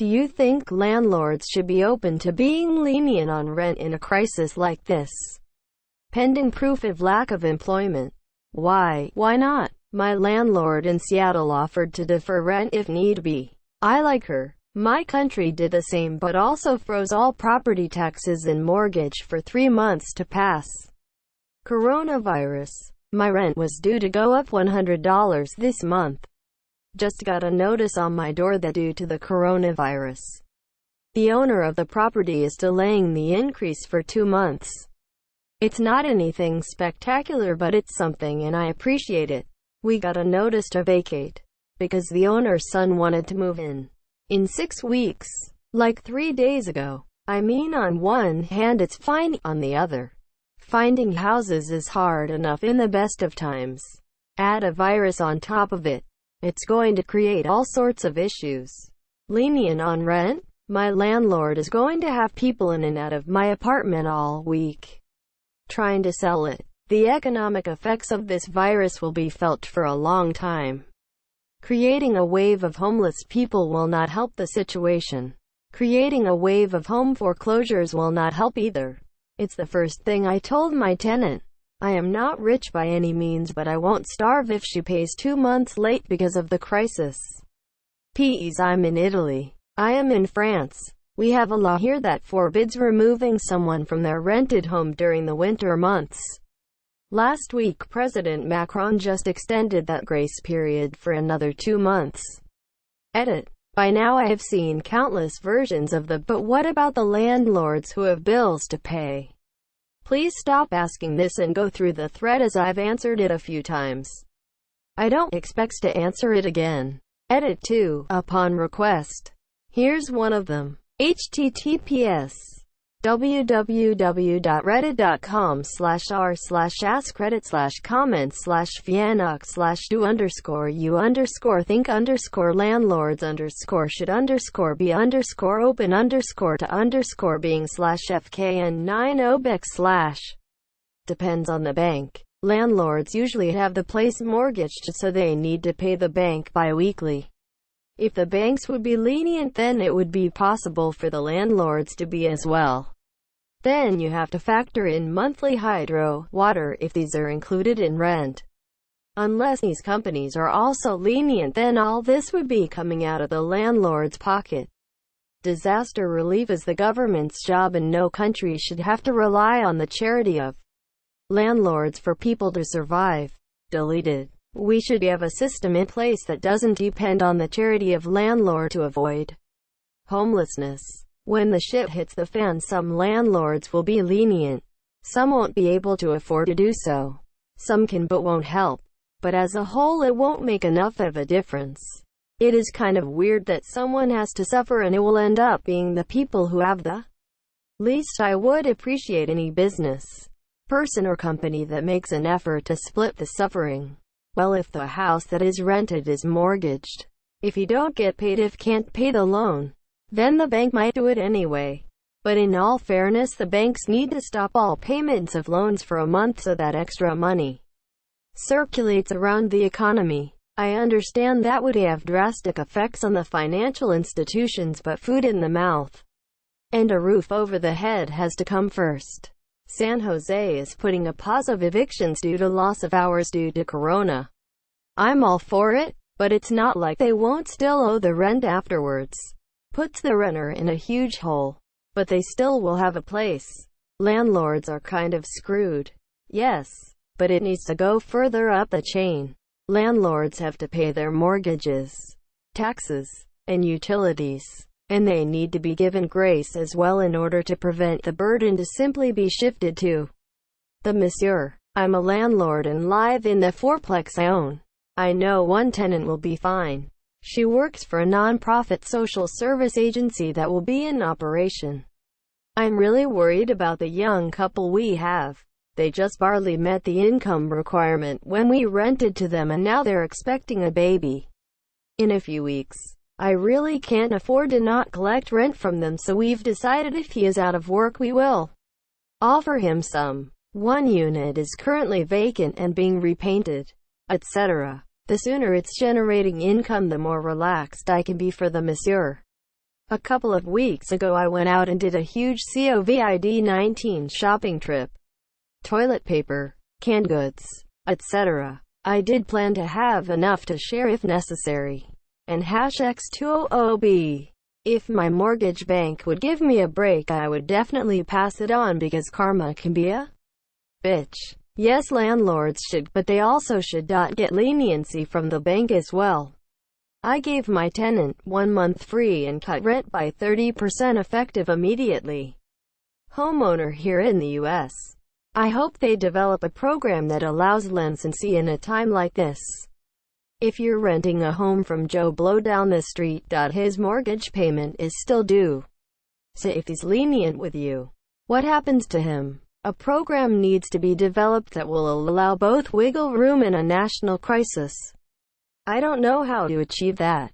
Do you think landlords should be open to being lenient on rent in a crisis like this? Pending proof of lack of employment. Why not? My landlord in Seattle offered to defer rent if need be. I like her. My country did the same but also froze all property taxes and mortgage for 3 months to pass coronavirus. My rent was due to go up $100 this month. Just got a notice on my door that due to the coronavirus, the owner of the property is delaying the increase for 2 months. It's not anything spectacular, but it's something and I appreciate it. We got a notice to vacate because the owner's son wanted to move in 6 weeks, like 3 days ago. I mean, on one hand it's fine, on the other, finding houses is hard enough in the best of times. Add a virus on top of it, it's going to create all sorts of issues. Lenient on rent? My landlord is going to have people in and out of my apartment all week, trying to sell it. The economic effects of this virus will be felt for a long time. Creating a wave of homeless people will not help the situation. Creating a wave of home foreclosures will not help either. It's the first thing I told my tenant. I am not rich by any means, but I won't starve if she pays 2 months late because of the crisis. P.s. I'm in Italy. I am in France. We have a law here that forbids removing someone from their rented home during the winter months. Last week President Macron just extended that grace period for another 2 months. Edit. By now I have seen countless versions of the "but what about the landlords who have bills to pay?" Please stop asking this and go through the thread, as I've answered it a few times. I don't expect to answer it again. Edit 2. Upon request. Here's one of them. https://reddit.com/r/ask-credit/comments/fianox/do_think_you_underscore you_think_be_fkn9obex/. Depends on the bank. Landlords usually have the place mortgaged, so they need to pay the bank bi-weekly. If the banks would be lenient, then it would be possible for the landlords to be as well. Then you have to factor in monthly hydro, water, if these are included in rent. Unless these companies are also lenient, then all this would be coming out of the landlord's pocket. Disaster relief is the government's job, and no country should have to rely on the charity of landlords for people to survive. Deleted. We should have a system in place that doesn't depend on the charity of landlord to avoid homelessness. When the shit hits the fan, some landlords will be lenient. Some won't be able to afford to do so. Some can but won't help. But as a whole it won't make enough of a difference. It is kind of weird that someone has to suffer, and it will end up being the people who have the least. I would appreciate any business, person or company that makes an effort to split the suffering. Well, if the house that is rented is mortgaged, if you don't get paid, if can't pay the loan, then the bank might do it anyway. But in all fairness, the banks need to stop all payments of loans for a month so that extra money circulates around the economy. I understand that would have drastic effects on the financial institutions, but food in the mouth and a roof over the head has to come first. San Jose is putting a pause of evictions due to loss of hours due to corona. I'm all for it, but it's not like they won't still owe the rent afterwards. Puts the renter in a huge hole. But they still will have a place. Landlords are kind of screwed. Yes, but it needs to go further up the chain. Landlords have to pay their mortgages, taxes, and utilities. And they need to be given grace as well in order to prevent the burden to simply be shifted to the monsieur. I'm a landlord and live in the fourplex I own. I know one tenant will be fine. She works for a non-profit social service agency that will be in operation. I'm really worried about the young couple we have. They just barely met the income requirement when we rented to them, and now they're expecting a baby in a few weeks. I really can't afford to not collect rent from them, so we've decided if he is out of work we will offer him some. One unit is currently vacant and being repainted, etc. The sooner it's generating income, the more relaxed I can be for the monsieur. A couple of weeks ago I went out and did a huge COVID-19 shopping trip. Toilet paper, canned goods, etc. I did plan to have enough to share if necessary. And #X200B. If my mortgage bank would give me a break, I would definitely pass it on because karma can be a bitch. Yes, landlords should, but they also should get leniency from the bank as well. I gave my tenant 1 month free and cut rent by 30% effective immediately. Homeowner here in the US. I hope they develop a program that allows leniency in a time like this. If you're renting a home from Joe Blow down the street, his mortgage payment is still due. So if he's lenient with you, what happens to him? A program needs to be developed that will allow both wiggle room in a national crisis. I don't know how to achieve that.